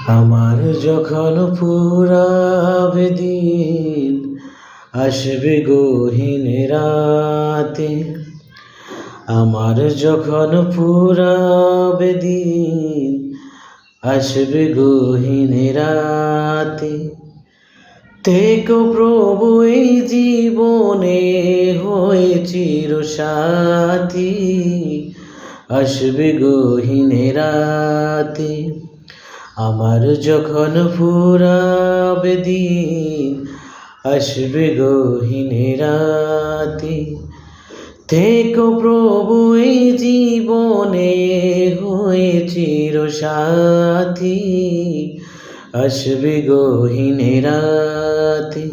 আমার যখন ফুরাবে দিন, আসবে গহীন রাতে। আমার যখন ফুরাবে দিন, আসবে গহীন রাতে। থেকো প্রভু এই জীবনে হয়ে চিরসাথী, আসবে গহীন রাতে। আমার যখন ফুরাবে দিন, আসবে গহীন রাতে। থেকো প্রভু এই জীবনে হয়ে চিরসাথী, আসবে গহীন রাতে।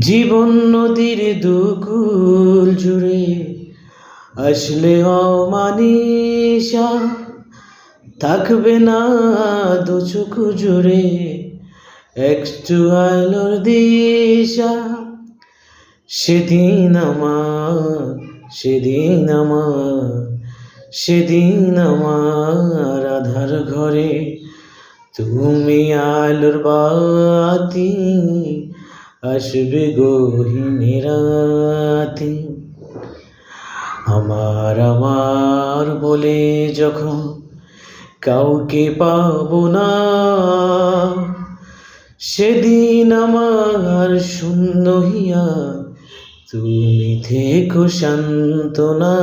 জীবন নদীর দুকুল জুড়ে আসলে অমানিসা, থাকবে না দু চোখ জুড়ে একটু আলোর দিশা। সেদিন আমার আধার ঘরে তুমি আলোর বাতি, আসবে গহীন রাতে। আমার বলে যখন কাউকে পাবো না, সেদিন আমার শূন্য হিয়া তুমি থেকো সান্ত্বনা।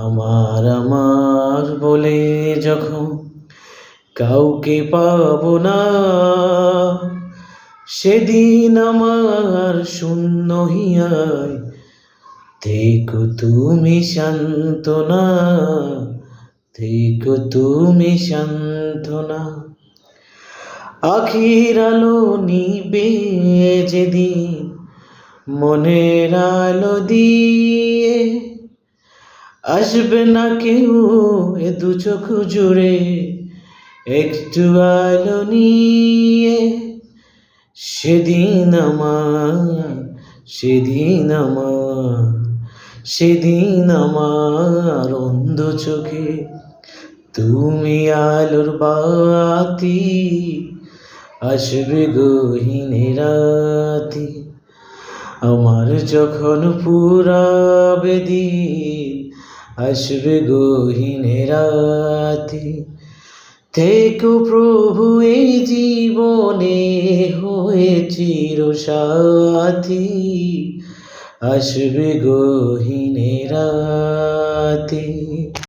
আমার বলে যখন কাউকে পাবো না, সেদিন আমার শূন্য হিয়ায় থেকো তুমি সান্ত্বনা, থেকো তুমি সান্ত্বনা। আখির আলো নিবে যেদিন মনের আলো দিয়ে, আসবে না কেউ এ দু চোখ জুড়ে একটু আলো নিয়ে। সেদিন আমার অন্ধ চোখে তুমি আলোর বাতি, আসবে গহীন রাতে। আমার যখন ফুরাবে দিন, আসবে গহীন রাতে। থেকো প্রভু এই জীবনে হয়ে চিরসাথী, আসবে গহীন রাতে।